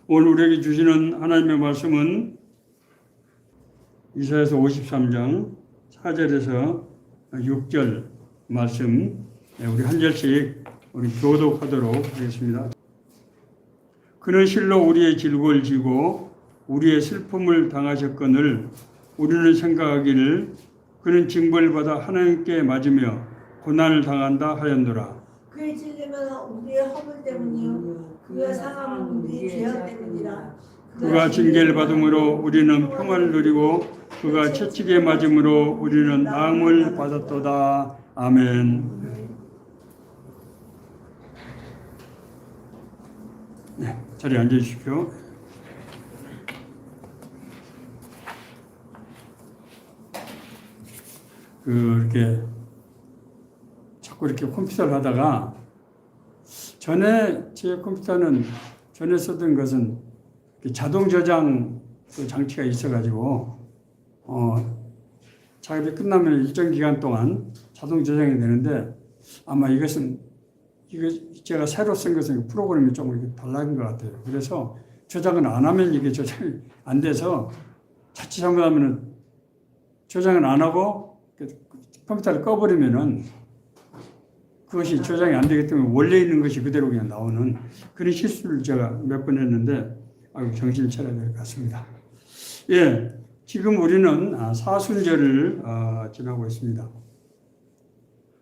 오늘 우리에게 주시는 하나님의 말씀은 이사야서 53장 4절에서 6절 말씀, 우리 한 절씩 우리 교독하도록 하겠습니다. 그는 실로 우리의 질고를 지고 우리의 슬픔을 당하셨거늘 우리는 생각하기를 그는 징벌을 받아 하나님께 맞으며 고난을 당한다 하였노라. 그의 찔림은 우리의 허물 때문이요 그의 상함은 우리의 죄악 때문이라. 그가 징계를 받음으로 우리는 평화를 누리고 그가 채찍에 맞음으로 우리는 나음을 받았도다. 아멘. 네, 자리에 앉아 주십시오. 이렇게 자꾸 이렇게 컴퓨터를 하다가 전에 제 컴퓨터는 전에 쓰던 것은 자동 저장 장치가 있어가지고 작업이 끝나면 일정 기간 동안 자동 저장이 되는데 아마 이것은 제가 새로 쓴 것은 프로그램이 좀 이렇게 달라진 것 같아요. 그래서 저장을 안 하면 이게 저장이 안 돼서 자칫 잘못하면 저장을 안 하고 컴퓨터를 꺼버리면은 그것이 저장이 안 되기 때문에 원래 있는 것이 그대로 그냥 나오는 그런 실수를 제가 몇 번 했는데 정신을 차려야 될 것 같습니다. 예, 지금 우리는 사순절을 지나고 있습니다.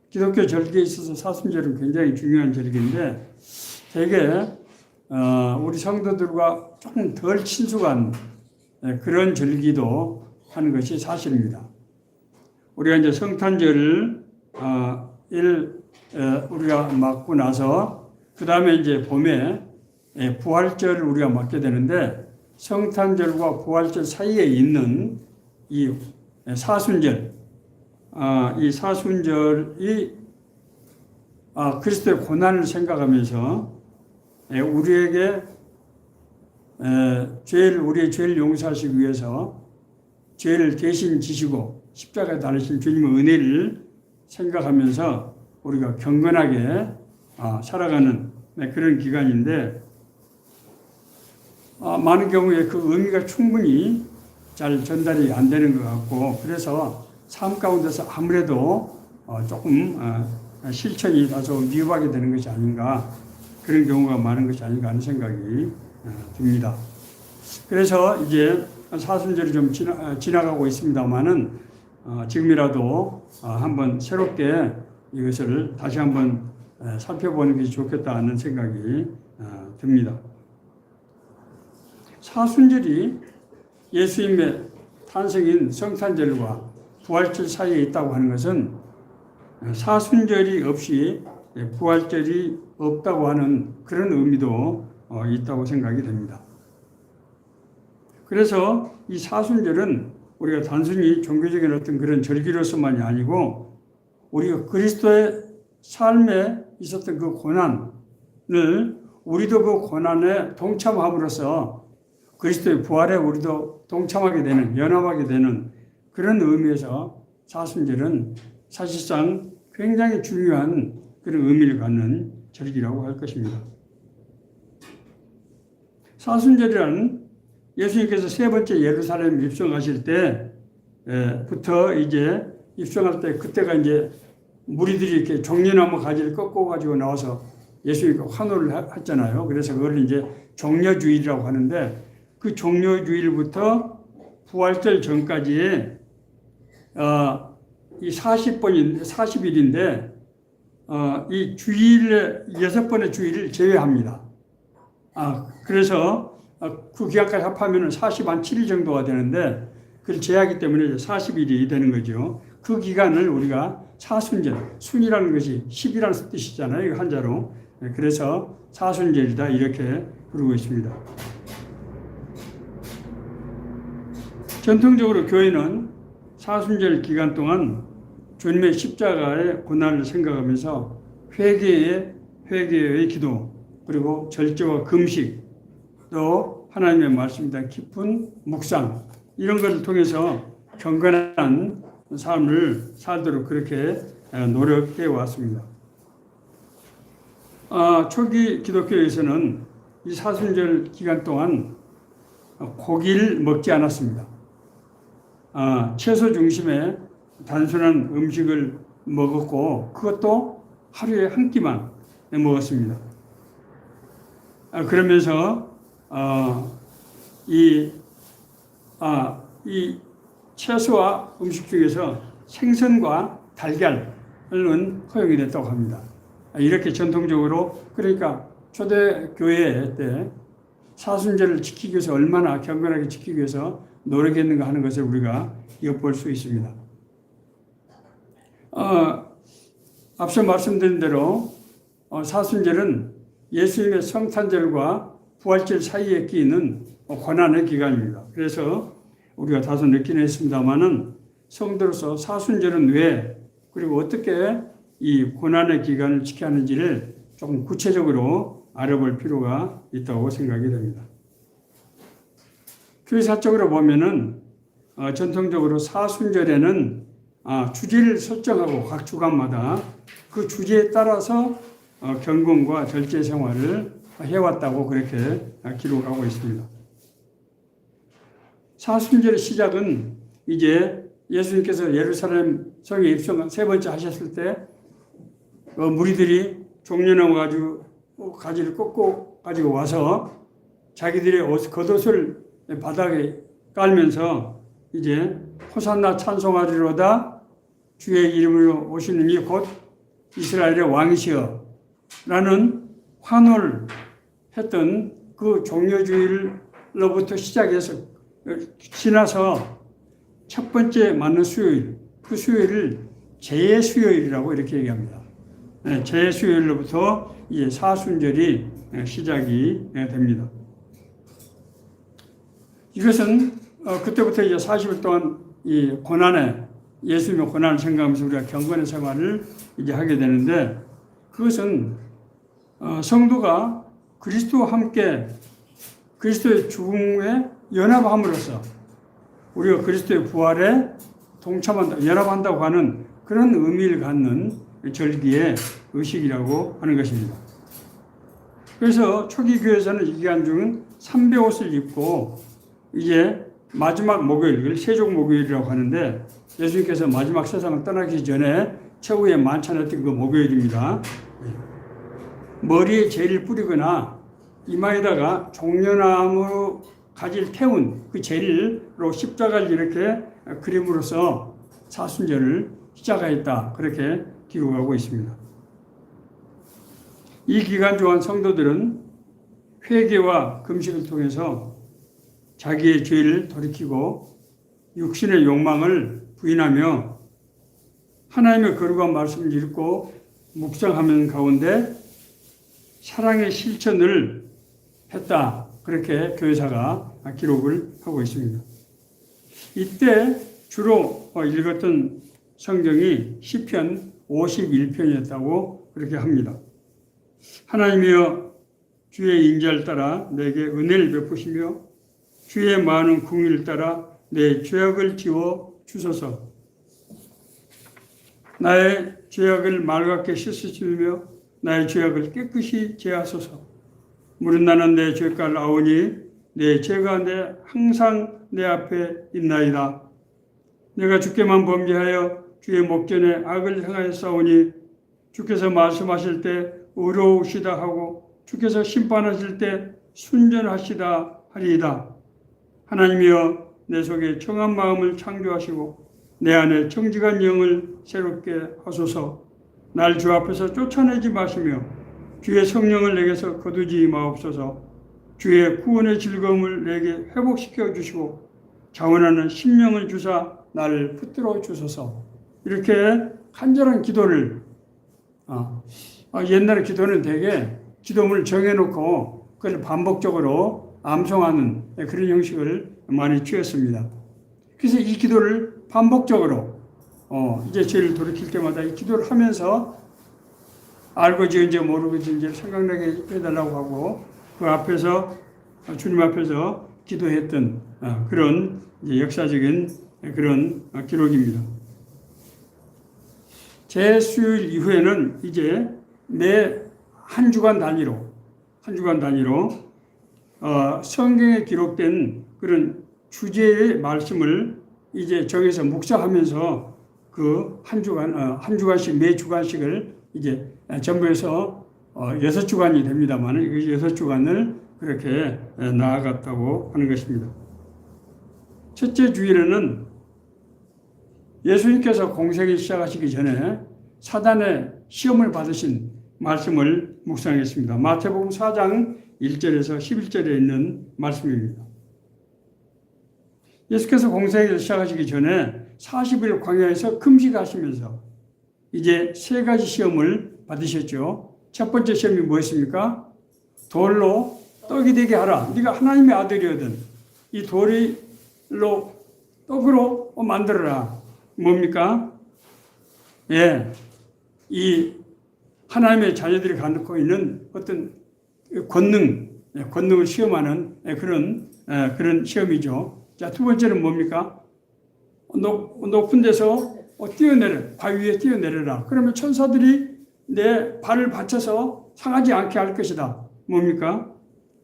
기독교 절기에 있어서 사순절은 굉장히 중요한 절기인데 되게 우리 성도들과 조금 덜 친숙한 그런 절기도 하는 것이 사실입니다. 우리가 이제 성탄절을 우리가 맞고 나서 그 다음에 이제 봄에 부활절을 우리가 맞게 되는데 성탄절과 부활절 사이에 있는 이 사순절, 이 사순절이 그리스도의 고난을 생각하면서 우리에게 우리의 죄를 용서하시기 위해서 죄를 대신 지시고 십자가에 달리신 주님의 은혜를 생각하면서 우리가 경건하게 살아가는 그런 기간인데 많은 경우에 그 의미가 충분히 잘 전달이 안 되는 것 같고 그래서 삶 가운데서 아무래도 조금 실천이 다소 미흡하게 되는 것이 아닌가 그런 경우가 많은 것이 아닌가 하는 생각이 듭니다. 그래서 이제 사순절이 좀 지나가고 있습니다만은 지금이라도 한번 새롭게 이것을 다시 한번 살펴보는 것이 좋겠다 하는 생각이 듭니다. 사순절이 예수님의 탄생인 성탄절과 부활절 사이에 있다고 하는 것은 사순절이 없이 부활절이 없다고 하는 그런 의미도 있다고 생각이 됩니다. 그래서 이 사순절은 우리가 단순히 종교적인 어떤 그런 절기로서만이 아니고 우리가 그리스도의 삶에 있었던 그 고난을 우리도 그 고난에 동참함으로써 그리스도의 부활에 우리도 동참하게 되는, 연합하게 되는 그런 의미에서 사순절은 사실상 굉장히 중요한 그런 의미를 갖는 절기라고 할 것입니다. 사순절이라는 예수님께서 세 번째 예루살렘 입성하실 때부터 이제 입성할 때 그때가 이제 무리들이 이렇게 종려나무 가지를 꺾고 가지고 나와서 예수님께 환호를 했잖아요. 그래서 그걸 이제 종려주일이라고 하는데 그 종려주일부터 부활절 전까지의 이 40일인데 이 주일에 6번의 주일을 제외합니다. 그래서 그 기간까지 합하면 40한7일 정도가 되는데 그걸 제하기 때문에 40일이 되는 거죠. 그 기간을 우리가 사순절, 순이라는 것이 10이라는 뜻이잖아요. 한자로. 그래서 사순절이다 이렇게 부르고 있습니다. 전통적으로 교회는 사순절 기간 동안 주님의 십자가의 고난을 생각하면서 회개의 기도 그리고 절제와 금식 또 하나님의 말씀에 대한 깊은 묵상 이런 것을 통해서 경건한 삶을 살도록 그렇게 노력해 왔습니다. 초기 기독교에서는 이 사순절 기간 동안 고기를 먹지 않았습니다. 채소 중심의 단순한 음식을 먹었고 그것도 하루에 한 끼만 먹었습니다. 그러면서 이 채소와 음식 중에서 생선과 달걀은 허용이 됐다고 합니다. 이렇게 전통적으로 그러니까 초대교회 때 사순절을 지키기 위해서 얼마나 경건하게 지키기 위해서 노력했는가 하는 것을 우리가 엿볼 수 있습니다. 앞서 말씀드린 대로 사순절은 예수님의 성탄절과 부활절 사이에 끼는 고난의 기간입니다. 그래서 우리가 다소 늦긴 했습니다만은 성도로서 사순절은 왜 그리고 어떻게 이 고난의 기간을 지켜야 하는지를 조금 구체적으로 알아볼 필요가 있다고 생각이 됩니다. 교회사적으로 보면은 전통적으로 사순절에는 주제를 설정하고 각 주간마다 그 주제에 따라서 경건과 절제 생활을 해왔다고 그렇게 기록하고 있습니다. 사순절의 시작은 이제 예수님께서 예루살렘 성에 입성 세 번째 하셨을 때 무리들이 종려나무 가지를 꺾고 가지고 와서 자기들의 겉옷을 바닥에 깔면서 이제 호산나 찬송하리로다 주의 이름으로 오시는 이 곧 이스라엘의 왕이시여 라는 환호를 했던 그 종려주일로부터 시작해서 지나서 첫 번째 맞는 수요일, 그 수요일을 제수요일이라고 이렇게 얘기합니다. 제수요일로부터 이제 사순절이 시작이 됩니다. 이것은 그때부터 이제 40일 동안 이 고난에 예수님의 고난을 생각하면서 우리가 경건의 생활을 이제 하게 되는데 그것은 성도가 그리스도와 함께 그리스도의 죽음에 연합함으로써 우리가 그리스도의 부활에 동참한다, 연합한다고 하는 그런 의미를 갖는 절기의 의식이라고 하는 것입니다. 그래서 초기 교회에서는 이 기간 중은 삼배옷을 입고 이제 마지막 목요일, 세종 목요일이라고 하는데 예수님께서 마지막 세상을 떠나기 전에 최후의 만찬했던 그 목요일입니다. 머리에 젤을 뿌리거나 이마에다가 종려나무 가지를 태운 그 젤로 십자가를 이렇게 그림으로써 사순절을 시작하였다. 그렇게 기록하고 있습니다. 이 기간 동안 성도들은 회개와 금식을 통해서 자기의 죄를 돌이키고 육신의 욕망을 부인하며 하나님의 거룩한 말씀을 읽고 묵상하는 가운데 사랑의 실천을 했다. 그렇게 교회사가 기록을 하고 있습니다. 이때 주로 읽었던 성경이 시편 51편이었다고 그렇게 합니다. 하나님이여 주의 인자를 따라 내게 은혜를 베푸시며 주의 많은 궁의를 따라 내 죄악을 지워 주소서. 나의 죄악을 맑게 씻으시며 나의 죄악을 깨끗이 제하소서. 물은 나는 내 죄가를 아오니 내 죄가 항상 내 앞에 있나이다. 내가 주께만 범죄하여 주의 목전에 악을 행하였사오니 주께서 말씀하실 때 의로우시다 하고 주께서 심판하실 때 순전하시다 하리이다. 하나님이여 내 속에 청한 마음을 창조하시고 내 안에 정직한 영을 새롭게 하소서. 날 주 앞에서 쫓아내지 마시며 주의 성령을 내게서 거두지 마옵소서. 주의 구원의 즐거움을 내게 회복시켜 주시고 자원하는 심령을 주사 나를 붙들어 주소서. 이렇게 간절한 기도를 옛날에 기도는 되게 기도문을 정해놓고 그걸 반복적으로 암송하는 그런 형식을 많이 취했습니다. 그래서 이 기도를 반복적으로 이제 죄를 돌이킬 때마다 이 기도를 하면서 알고 지은지 모르고 지은지를 생각나게 해달라고 하고 그 앞에서 주님 앞에서 기도했던 그런 역사적인 그런 기록입니다. 제수요일 이후에는 이제 매 한 주간 단위로 성경에 기록된 그런 주제의 말씀을 이제 정해서 묵상하면서 그 한 주간씩 매 주간씩을 이제 전부해서 6주간이 됩니다만 그 6주간을 그렇게 나아갔다고 하는 것입니다. 첫째 주일에는 예수님께서 공생을 시작하시기 전에 사단의 시험을 받으신 말씀을 묵상했습니다. 마태복음 4장 1절에서 11절에 있는 말씀입니다. 예수께서 공생을 시작하시기 전에 40일 광야에서 금식하시면서 이제 3가지 시험을 받으셨죠. 첫 번째 시험이 무엇입니까? 돌로 떡이 되게 하라. 네가 하나님의 아들이거든. 이 돌로 떡으로 만들어라. 뭡니까? 예, 이 하나님의 자녀들이 갖고 있는 어떤 권능을 시험하는 그런 시험이죠. 자, 두 번째는 뭡니까? 높은 데서 뛰어내려, 바위 위에 뛰어내려라. 그러면 천사들이 내 발을 받쳐서 상하지 않게 할 것이다. 뭡니까?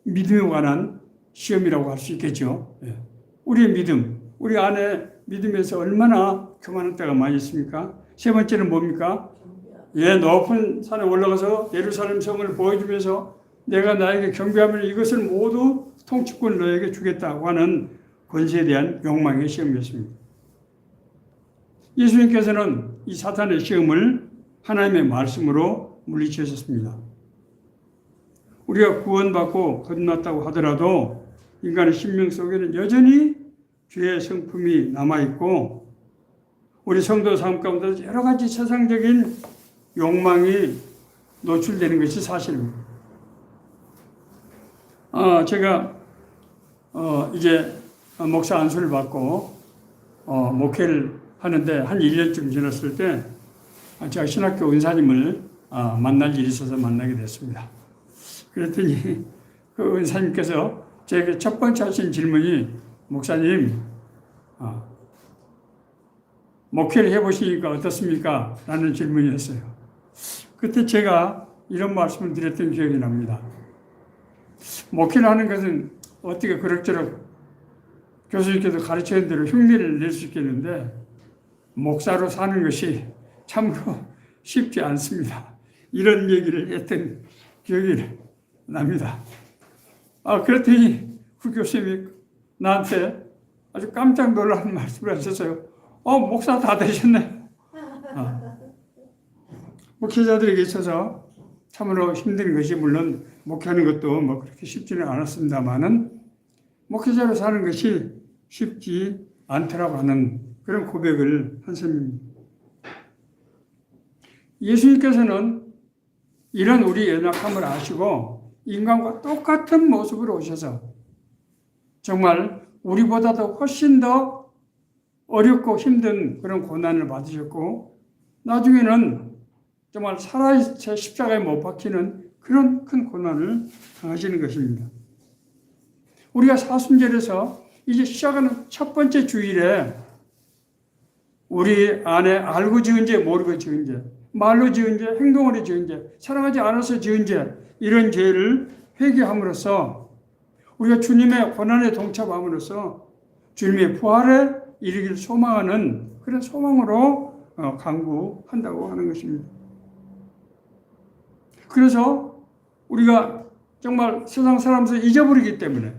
믿음에 관한 시험이라고 할 수 있겠죠. 예. 우리의 믿음, 우리 안에 믿음에서 얼마나 교만할 때가 많이 있습니까? 세 번째는 뭡니까? 예, 높은 산에 올라가서 예루살렘 성을 보여주면서 내가 나에게 경배하면 이것을 모두 통치권 너에게 주겠다고 하는 권세에 대한 욕망의 시험이었습니다. 예수님께서는 이 사탄의 시험을 하나님의 말씀으로 물리치셨습니다. 우리가 구원받고 거듭났다고 하더라도 인간의 심령 속에는 여전히 죄의 성품이 남아있고 우리 성도 삶 가운데 여러 가지 세상적인 욕망이 노출되는 것이 사실입니다. 제가 이제 목사 안수를 받고 목회를 하는데 한 1년쯤 지났을 때 제가 신학교 은사님을 만날 일이 있어서 만나게 됐습니다. 그랬더니 그 은사님께서 제게 첫 번째 하신 질문이 목사님 목회를 해보시니까 어떻습니까? 라는 질문이었어요. 그때 제가 이런 말씀을 드렸던 기억이 납니다. 목회를 하는 것은 어떻게 그럭저럭 교수님께서 가르치는 대로 흉내를 낼 수 있겠는데 목사로 사는 것이 참으로 쉽지 않습니다. 이런 얘기를 했던 기억이 납니다. 그랬더니 그 교수님이 나한테 아주 깜짝 놀라는 말씀을 하셨어요. 목사 다 되셨네. 목회자들에게 있어서 참으로 힘든 것이 물론 목회하는 것도 뭐 그렇게 쉽지는 않았습니다만은 목회자로 사는 것이 쉽지 않더라고 하는 그런 고백을 한 셈입니다. 예수님께서는 이런 우리 연약함을 아시고 인간과 똑같은 모습으로 오셔서 정말 우리보다도 훨씬 더 어렵고 힘든 그런 고난을 받으셨고 나중에는 정말 살아있어 십자가에 못 박히는 그런 큰 고난을 당하시는 것입니다. 우리가 사순절에서 이제 시작하는 첫 번째 주일에 우리 안에 알고 지은 죄, 모르고 지은 죄, 말로 지은 죄, 행동으로 지은 죄, 사랑하지 않아서 지은 죄, 이런 죄를 회개함으로써 우리가 주님의 고난에 동참함으로써 주님의 부활에 이르길 소망하는 그런 소망으로 간구한다고 하는 것입니다. 그래서 우리가 정말 세상 사람에서 잊어버리기 때문에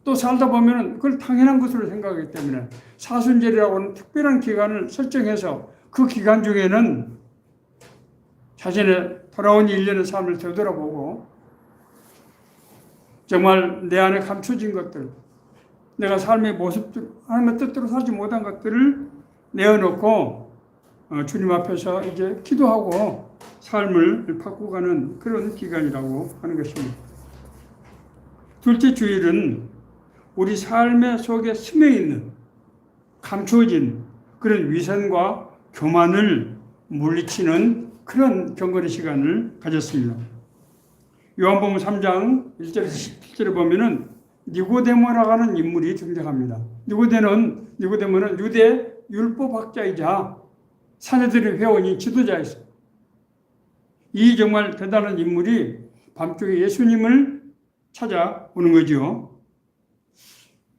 또 살다 보면 그걸 당연한 것으로 생각하기 때문에 사순절이라고 하는 특별한 기간을 설정해서 그 기간 중에는 자신의 돌아온 일련의 삶을 되돌아보고 정말 내 안에 감춰진 것들, 내가 삶의 모습들, 하나님의 뜻대로 살지 못한 것들을 내어놓고 주님 앞에서 이제 기도하고 삶을 바꿔가는 그런 기간이라고 하는 것입니다. 둘째 주일은 우리 삶의 속에 스며 있는 감추어진 그런 위선과 교만을 물리치는 그런 경건의 시간을 가졌습니다. 요한복음 3장 1절에서 17절에 보면은 니고데모라고 하는 인물이 등장합니다. 니고데모는 유대 율법학자이자 사제들의 회원인 찾아오는 거죠.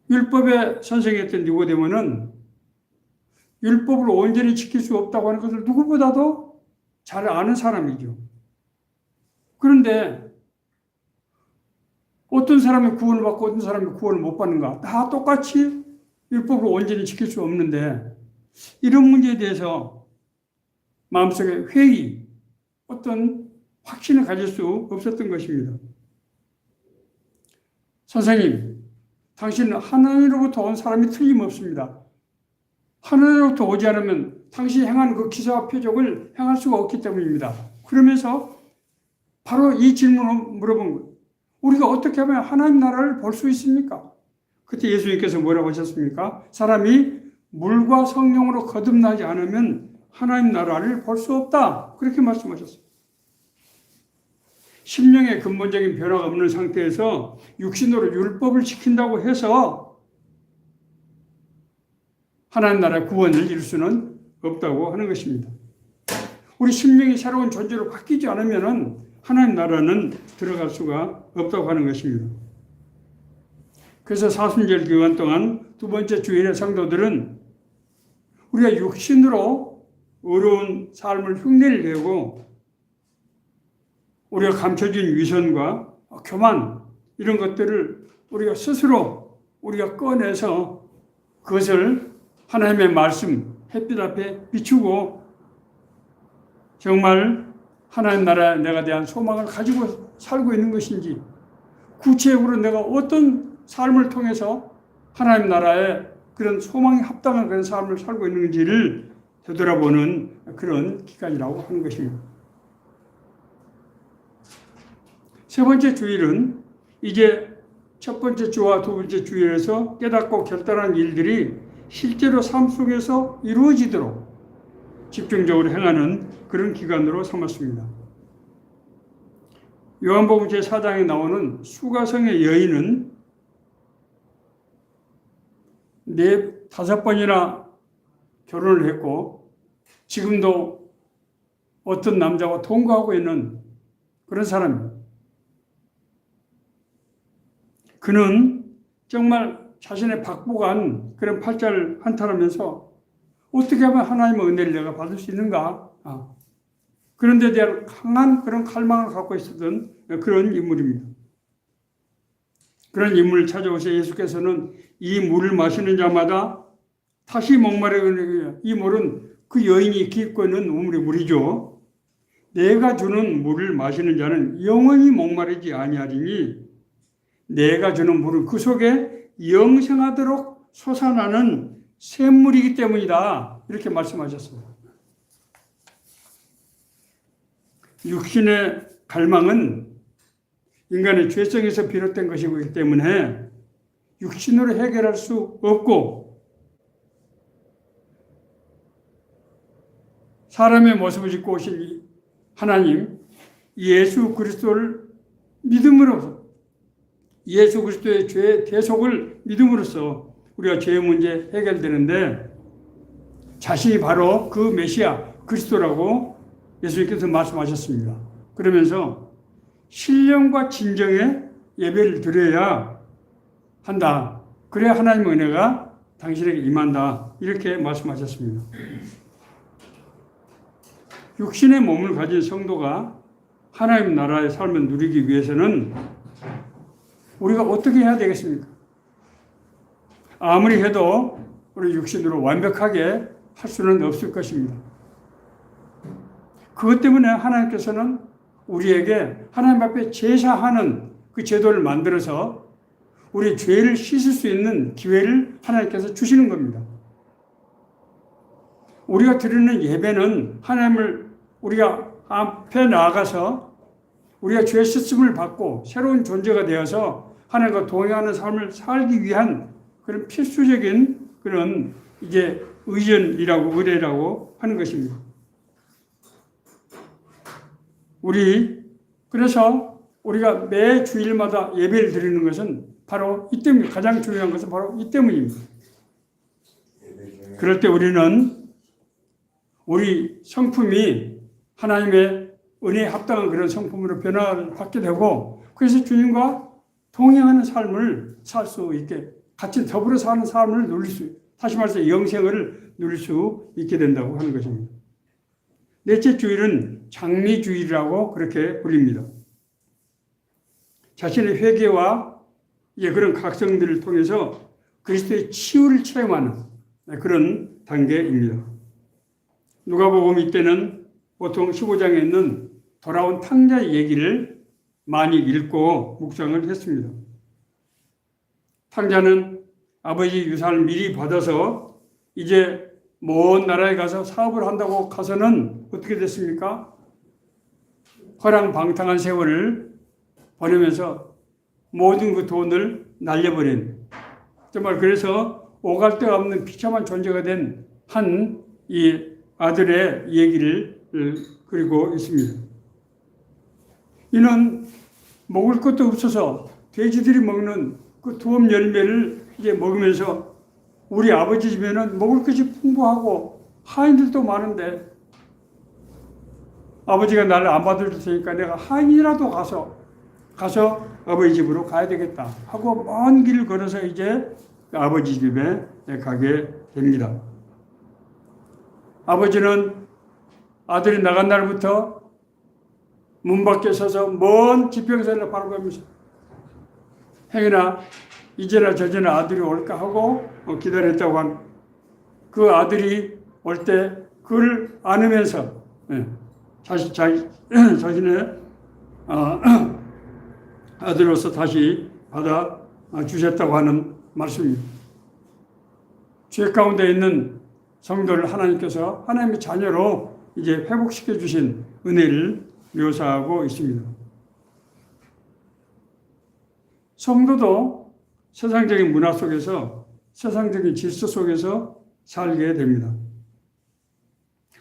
율법의 선생이었던 니고데모는 율법을 온전히 지킬 수 없다고 하는 것을 누구보다도 잘 아는 사람이죠. 그런데 어떤 사람이 구원을 받고 어떤 사람이 구원을 못 받는가? 다 똑같이 율법을 온전히 지킬 수 없는데 이런 문제에 대해서 마음속에 회의, 어떤 확신을 가질 수 없었던 것입니다. 선생님, 당신은 하나님으로부터 온 사람이 틀림없습니다. 하나님으로부터 오지 않으면 당신이 행한 그 기사와 표적을 행할 수가 없기 때문입니다. 그러면서 바로 이 질문을 물어본 거예요. 우리가 어떻게 하면 하나님 나라를 볼 수 있습니까? 그때 예수님께서 뭐라고 하셨습니까? 사람이 물과 성령으로 거듭나지 않으면 하나님 나라를 볼 수 없다. 그렇게 말씀하셨어요. 심령의 근본적인 변화가 없는 상태에서 육신으로 율법을 지킨다고 해서 하나님 나라의 구원을 이룰 수는 없다고 하는 것입니다. 우리 심령이 새로운 존재로 바뀌지 않으면 하나님 나라는 들어갈 수가 없다고 하는 것입니다. 그래서 사순절 기간 동안 두 번째 주일의 성도들은 우리가 육신으로 어려운 삶을 흉내를 내고 우리가 감춰진 위선과 교만 이런 것들을 우리가 스스로 우리가 꺼내서 그것을 하나님의 말씀, 햇빛 앞에 비추고 정말 하나님 나라에 내가 대한 소망을 가지고 살고 있는 것인지 구체적으로 내가 어떤 삶을 통해서 하나님 나라에 그런 소망이 합당한 그런 삶을 살고 있는지를 되돌아보는 그런 기간이라고 하는 것입니다. 세 번째 주일은 이제 첫 번째 주와 두 번째 주일에서 깨닫고 결단한 일들이 실제로 삶 속에서 이루어지도록 집중적으로 행하는 그런 기간으로 삼았습니다. 요한복음 제4장에 나오는 수가성의 여인은 5번이나 결혼을 했고 지금도 어떤 남자와 동거하고 있는 그런 사람입니다. 그는 정말 자신의 박복한 그런 팔자를 한탄하면서 어떻게 하면 하나님의 은혜를 내가 받을 수 있는가? 그런 데 대한 강한 그런 갈망을 갖고 있었던 그런 인물입니다. 그런 인물을 찾아오셔 예수께서는 이 물을 마시는 자마다 다시 목마르게 이 물은 그 여인이 기입고 있는 우물의 물이죠. 내가 주는 물을 마시는 자는 영원히 목마르지 아니하리니 내가 주는 물은 그 속에 영생하도록 솟아나는 샘물이기 때문이다. 이렇게 말씀하셨습니다. 육신의 갈망은 인간의 죄성에서 비롯된 것이기 때문에 육신으로 해결할 수 없고 사람의 모습을 짓고 오신 하나님 예수 그리스도를 믿음으로써 예수 그리스도의 죄의 대속을 믿음으로써 우리가 죄의 문제 해결되는데 자신이 바로 그 메시아 그리스도라고 예수님께서 말씀하셨습니다. 그러면서 신령과 진정의 예배를 드려야 한다. 그래야 하나님의 은혜가 당신에게 임한다. 이렇게 말씀하셨습니다. 육신의 몸을 가진 성도가 하나님 나라의 삶을 누리기 위해서는 우리가 어떻게 해야 되겠습니까? 아무리 해도 우리 육신으로 완벽하게 할 수는 없을 것입니다. 그것 때문에 하나님께서는 우리에게 하나님 앞에 제사하는 그 제도를 만들어서 우리 죄를 씻을 수 있는 기회를 하나님께서 주시는 겁니다. 우리가 드리는 예배는 하나님을 우리가 앞에 나아가서 우리가 죄 씻음을 받고 새로운 존재가 되어서 하나님과 동행하는 삶을 살기 위한 그런 필수적인 그런 이제 의전이라고 의례라고 하는 것입니다. 그래서 우리가 매 주일마다 예배를 드리는 것은 바로 이 때문에 가장 중요한 것은 바로 이 때문입니다. 그럴 때 우리는 우리 성품이 하나님의 은혜에 합당한 그런 성품으로 변화를 받게 되고 그래서 주님과 동행하는 삶을 살 수 있게, 같이 더불어 사는 삶을 누릴 수, 다시 말해서 영생을 누릴 수 있게 된다고 하는 것입니다. 넷째 주일은 장미주일이라고 그렇게 불립니다. 자신의 회개와 그런 각성들을 통해서 그리스도의 치유를 체험하는 그런 단계입니다. 누가복음 이때는 보통 15장에 있는 돌아온 탕자의 얘기를 많이 읽고 묵상을 했습니다. 탕자는 아버지 유산을 미리 받아서 이제 먼 나라에 가서 사업을 한다고 가서는 어떻게 됐습니까? 허랑방탕한 세월을 보내면서 모든 그 돈을 날려버린, 정말 그래서 오갈 데가 없는 비참한 존재가 된 한 이 아들의 얘기를 그리고 있습니다. 이는 먹을 것도 없어서 돼지들이 먹는 그 두엄 열매를 이제 먹으면서 우리 아버지 집에는 먹을 것이 풍부하고 하인들도 많은데 아버지가 나를 안 받을 테니까 내가 하인이라도 가서 아버지 집으로 가야 되겠다 하고 먼 길을 걸어서 이제 아버지 집에 가게 됩니다. 아버지는 아들이 나간 날부터 문 밖에 서서 먼 지평선을 바라보면서 행여나 이제나 저제나 아들이 올까 하고 기다렸다고 한 그 아들이 올 때 그를 안으면서 자신의 아들로서 다시 받아 주셨다고 하는 말씀입니다. 죄 가운데 있는 성도를 하나님께서 하나님의 자녀로 이제 회복시켜 주신 은혜를 묘사하고 있습니다. 성도도 세상적인 문화 속에서, 세상적인 질서 속에서 살게 됩니다.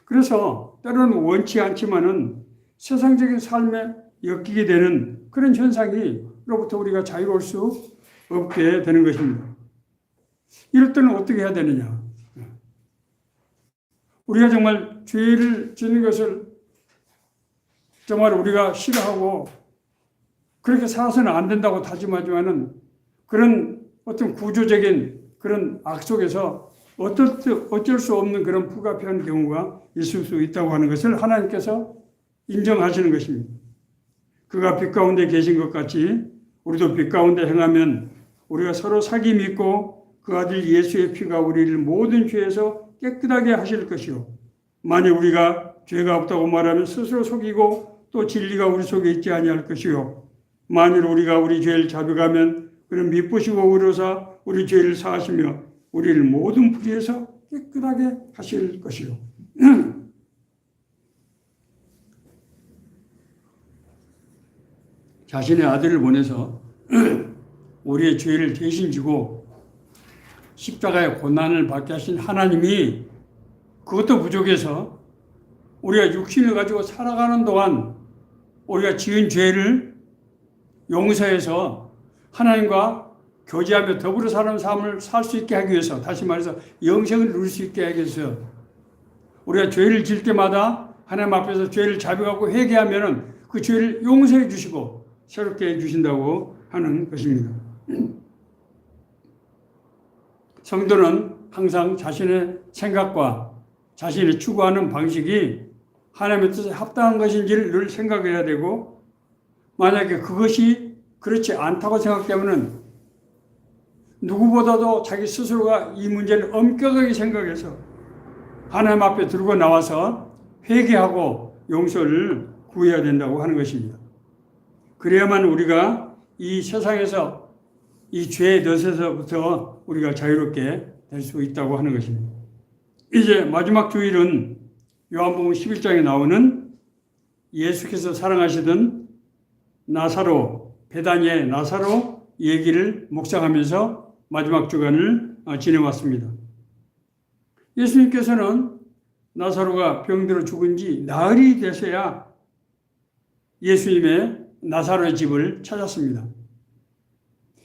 그래서 때로는 원치 않지만은 세상적인 삶에 엮이게 되는 그런 현상이로부터 우리가 자유로울 수 없게 되는 것입니다. 이럴 때는 어떻게 해야 되느냐? 우리가 정말 죄를 짓는 것을 정말 우리가 싫어하고 그렇게 살아서는 안 된다고 다짐하지만은 그런 어떤 구조적인 그런 악 속에서 어쩔 수 없는 그런 불가피한 경우가 있을 수 있다고 하는 것을 하나님께서 인정하시는 것입니다. 그가 빛 가운데 계신 것 같이 우리도 빛 가운데 행하면 우리가 서로 사귐 믿고 그 아들 예수의 피가 우리를 모든 죄에서 깨끗하게 하실 것이요. 만일 우리가 죄가 없다고 말하면 스스로 속이고 또 진리가 우리 속에 있지 아니할 것이요. 만일 우리가 우리 죄를 자백하면 그는 미쁘시고 의로사 우리 죄를 사하시며 우리를 모든 불의에서 깨끗하게 하실 것이요. 자신의 아들을 보내서 우리의 죄를 대신 지고 십자가의 고난을 받게 하신 하나님이 그것도 부족해서 우리가 육신을 가지고 살아가는 동안 우리가 지은 죄를 용서해서 하나님과 교제하며 더불어 사는 삶을 살 수 있게 하기 위해서, 다시 말해서 영생을 누릴 수 있게 하기 위해서 우리가 죄를 지을 때마다 하나님 앞에서 죄를 자백하고 회개하면 그 죄를 용서해 주시고 새롭게 해 주신다고 하는 것입니다. 성도는 항상 자신의 생각과 자신이 추구하는 방식이 하나님의 뜻에 합당한 것인지를 늘 생각해야 되고, 만약에 그것이 그렇지 않다고 생각되면 누구보다도 자기 스스로가 이 문제를 엄격하게 생각해서 하나님 앞에 들고 나와서 회개하고 용서를 구해야 된다고 하는 것입니다. 그래야만 우리가 이 세상에서 이 죄의 덫에서부터 우리가 자유롭게 될 수 있다고 하는 것입니다. 이제 마지막 주일은 요한복음 11장에 나오는 예수께서 사랑하시던 나사로, 베다니의 나사로 얘기를 묵상하면서 마지막 주간을 지내왔습니다. 예수님께서는 나사로가 병들어 죽은 지 나흘이 돼서야 예수님의 나사로의 집을 찾았습니다.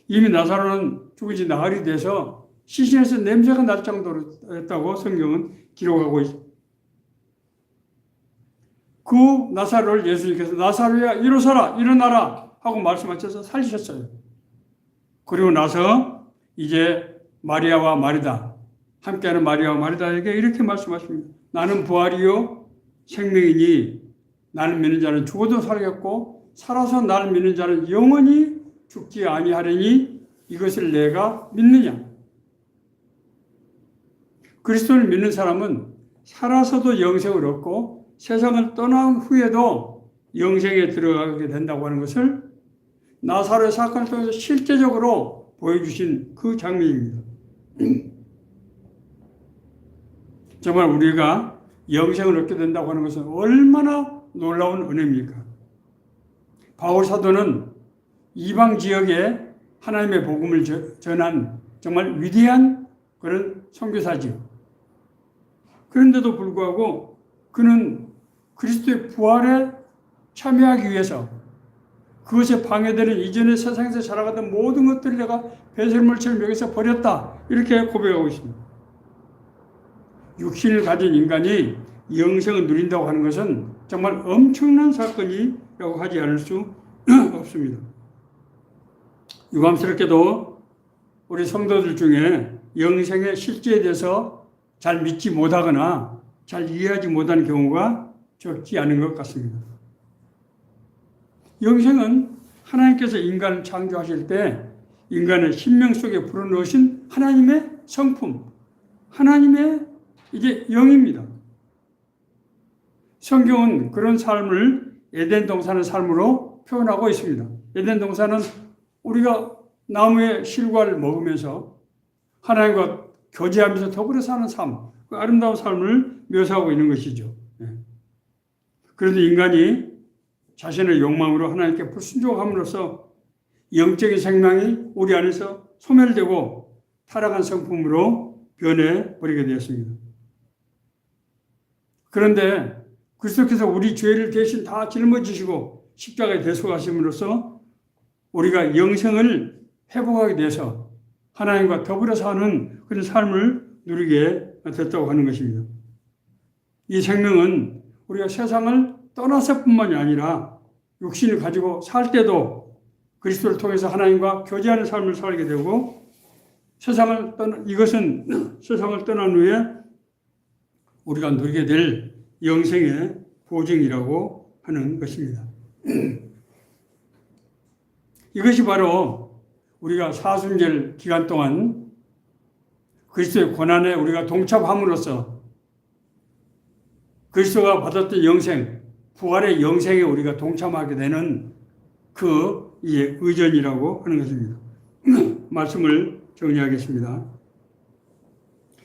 이미 나사로는 죽은 지 나흘이 돼서 시신에서 냄새가 날 정도로 했다고 성경은 기록하고 있습니다. 그 나사로를 예수님께서 나사로야 일어서라 일어나라 하고 말씀하셔서 살리셨어요. 그리고 나서 이제 마리아와 마르다, 함께하는 마리아와 마르다에게 이렇게 말씀하십니다. 나는 부활이요 생명이니 나를 믿는 자는 죽어도 살겠고 살아서 나를 믿는 자는 영원히 죽지 아니하리니 이것을 내가 믿느냐. 그리스도를 믿는 사람은 살아서도 영생을 얻고 세상을 떠난 후에도 영생에 들어가게 된다고 하는 것을 나사로의 사건을 통해서 실제적으로 보여주신 그 장면입니다. 정말 우리가 영생을 얻게 된다고 하는 것은 얼마나 놀라운 은혜입니까? 바울 사도는 이방 지역에 하나님의 복음을 전한 정말 위대한 그런 선교사지요. 그런데도 불구하고 그는 그리스도의 부활에 참여하기 위해서 그것에 방해되는 이전의 세상에서 살아가던 모든 것들을 내가 배설물처럼 여기서 버렸다. 이렇게 고백하고 있습니다. 육신을 가진 인간이 영생을 누린다고 하는 것은 정말 엄청난 사건이라고 하지 않을 수 없습니다. 유감스럽게도 우리 성도들 중에 영생의 실제에 대해서 잘 믿지 못하거나 잘 이해하지 못하는 경우가 적지 않은 것 같습니다. 영생은 하나님께서 인간을 창조하실 때 인간의 신명 속에 불어넣으신 하나님의 성품, 하나님의 이게 영입니다. 성경은 그런 삶을 에덴 동산의 삶으로 표현하고 있습니다. 에덴 동산은 우리가 나무의 실과를 먹으면서 하나님과 교제하면서 더불어 사는 삶, 그 아름다운 삶을 묘사하고 있는 것이죠. 그런데 인간이 자신의 욕망으로 하나님께 불순종함으로써 영적인 생명이 우리 안에서 소멸되고 타락한 성품으로 변해버리게 되었습니다. 그런데 그리스도께서 우리 죄를 대신 다 짊어지시고 십자가에 대속하심으로써 우리가 영생을 회복하게 돼서 하나님과 더불어 사는 그런 삶을 누리게 됐다고 하는 것입니다. 이 생명은 우리가 세상을 떠나서뿐만이 아니라 육신을 가지고 살 때도 그리스도를 통해서 하나님과 교제하는 삶을 살게 되고 이것은 세상을 떠난 후에 우리가 누리게 될 영생의 보증이라고 하는 것입니다. 이것이 바로 우리가 사순절 기간 동안 그리스도의 고난에 우리가 동참함으로써 그리스도가 받았던 영생, 부활의 영생에 우리가 동참하게 되는 그 의전이라고 하는 것입니다. 말씀을 정리하겠습니다.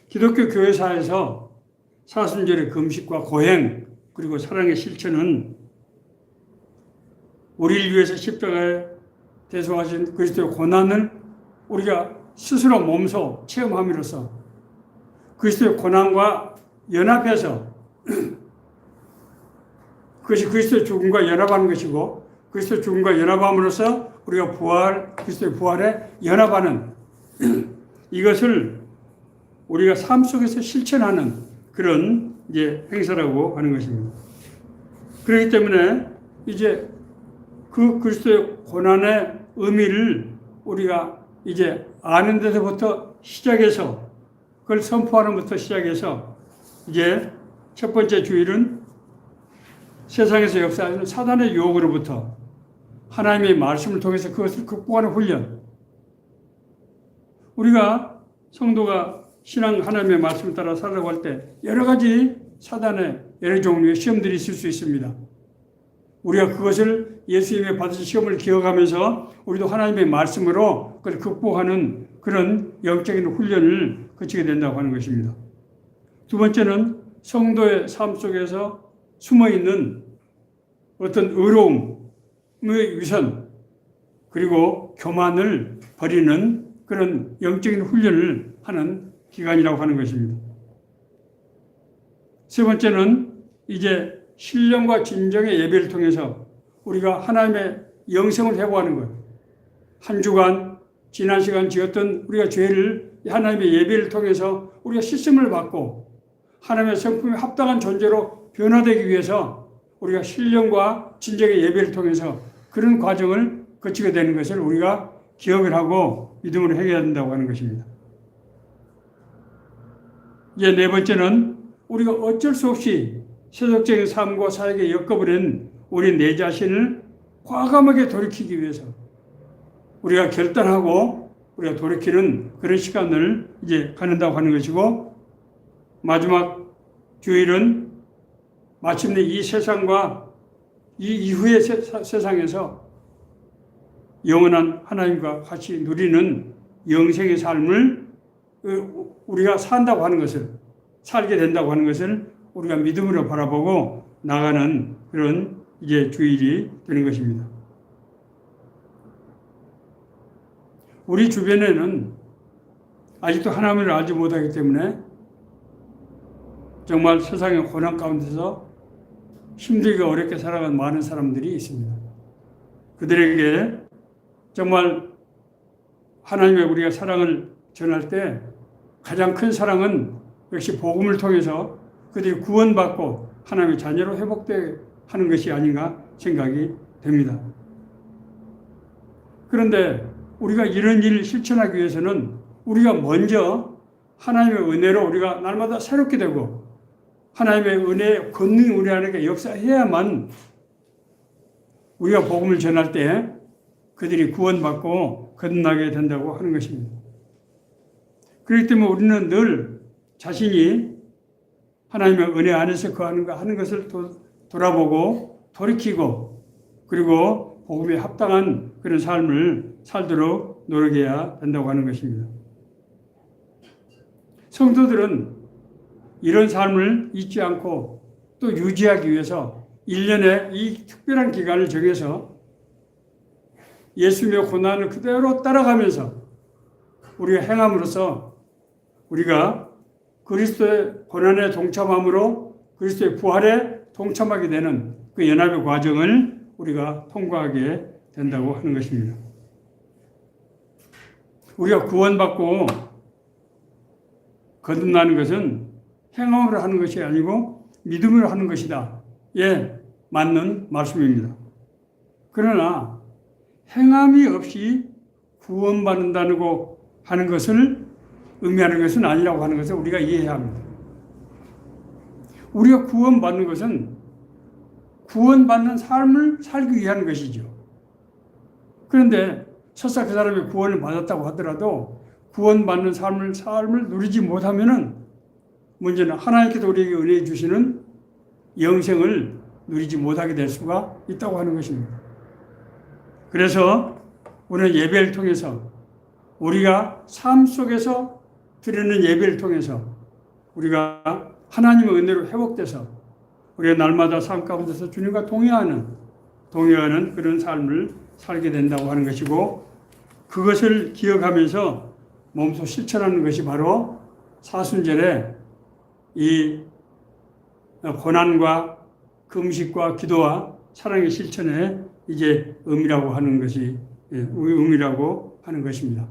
기독교 교회사에서 사순절의 금식과 고행 그리고 사랑의 실천은 우리를 위해서 십자가에 대속하신 그리스도의 고난을 우리가 스스로 몸소 체험함으로써 그리스도의 고난과 연합해서 그것이 그리스도의 죽음과 연합하는 것이고 그리스도의 죽음과 연합함으로써 우리가 그리스도의 부활에 연합하는 이것을 우리가 삶 속에서 실천하는 그런 행사라고 하는 것입니다. 그렇기 때문에 이제 그 그리스도의 고난의 의미를 우리가 이제 아는 데서부터 시작해서 그걸 선포하는 것부터 시작해서 이제 첫 번째 주일은 세상에서 역사하는 사단의 유혹으로부터 하나님의 말씀을 통해서 그것을 극복하는 훈련. 우리가 성도가 신앙 하나님의 말씀을 따라 살아가고 할 때 여러 가지 사단의 여러 종류의 시험들이 있을 수 있습니다. 우리가 그것을 예수님의 받으신 시험을 기억하면서 우리도 하나님의 말씀으로 그걸 극복하는 그런 영적인 훈련을 거치게 된다고 하는 것입니다. 두 번째는 성도의 삶 속에서 숨어있는 어떤 의로움의 위선 그리고 교만을 버리는 그런 영적인 훈련을 하는 기간이라고 하는 것입니다. 세 번째는 이제 신령과 진정의 예배를 통해서 우리가 하나님의 영생을 회복하는 거예요. 한 주간 지난 시간 지었던 우리가 죄를 하나님의 예배를 통해서 우리가 씻음을 받고 하나님의 성품에 합당한 존재로 변화되기 위해서 우리가 신령과 진정의 예배를 통해서 그런 과정을 거치게 되는 것을 우리가 기억을 하고 믿음으로 행해야 된다고 하는 것입니다. 이제 네 번째는 우리가 어쩔 수 없이 세속적인 삶과 사역에 엮어버린 우리 내 자신을 과감하게 돌이키기 위해서 우리가 결단하고 우리가 돌이키는 그런 시간을 이제 갖는다고 하는 것이고, 마지막 주일은 마침내 이 세상과 이 이후의 세상에서 영원한 하나님과 같이 누리는 영생의 삶을 우리가 산다고 하는 것을, 살게 된다고 하는 것을 우리가 믿음으로 바라보고 나가는 그런 이제 주일이 되는 것입니다. 우리 주변에는 아직도 하나님을 알지 못하기 때문에 정말 세상의 고난 가운데서 힘들게 어렵게 살아가는 많은 사람들이 있습니다. 그들에게 정말 하나님의 우리가 사랑을 전할 때 가장 큰 사랑은 역시 복음을 통해서 그들이 구원받고 하나님의 자녀로 회복되게 하는 것이 아닌가 생각이 됩니다. 그런데 우리가 이런 일을 실천하기 위해서는 우리가 먼저 하나님의 은혜로 우리가 날마다 새롭게 되고 하나님의 은혜의 권능이 우리 안에 역사해야만 우리가 복음을 전할 때 그들이 구원받고 거듭나게 된다고 하는 것입니다. 그렇기 때문에 우리는 늘 자신이 하나님의 은혜 안에서 거하는가 하는 것을 돌아보고 돌이키고 그리고 복음에 합당한 그런 삶을 살도록 노력해야 된다고 하는 것입니다. 성도들은 이런 삶을 잊지 않고 또 유지하기 위해서 1년에 이 특별한 기간을 정해서 예수님의 고난을 그대로 따라가면서 우리가 행함으로써 우리가 그리스도의 고난에 동참함으로 그리스도의 부활에 동참하게 되는 그 연합의 과정을 우리가 통과하게 된다고 하는 것입니다. 우리가 구원받고 거듭나는 것은 행함으로 하는 것이 아니고 믿음으로 하는 것이다. 예, 맞는 말씀입니다. 그러나 행함이 없이 구원받는다고 하는 것을 의미하는 것은 아니라고 하는 것을 우리가 이해해야 합니다. 우리가 구원받는 것은 구원받는 삶을 살기 위한 것이죠. 그런데 설사 그 사람이 구원을 받았다고 하더라도 구원받는 삶을 누리지 못하면은 문제는 하나님께서 우리에게 은혜 주시는 영생을 누리지 못하게 될 수가 있다고 하는 것입니다. 그래서 오늘 예배를 통해서 우리가 삶 속에서 드리는 예배를 통해서 우리가 하나님의 은혜로 회복돼서 우리가 날마다 삶 가운데서 주님과 동행하는 그런 삶을 살게 된다고 하는 것이고, 그것을 기억하면서 몸소 실천하는 것이 바로 사순절에 이 고난과 금식과 기도와 사랑의 실천의 이제 의미라고 하는 것입니다.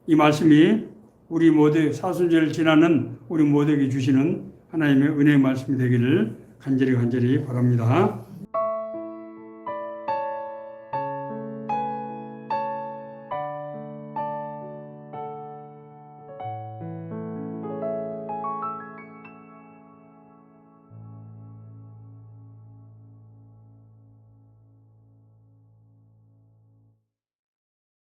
이 말씀이 우리 모두 사순절을 지나는 우리 모두에게 주시는 하나님의 은혜의 말씀이 되기를 간절히 바랍니다.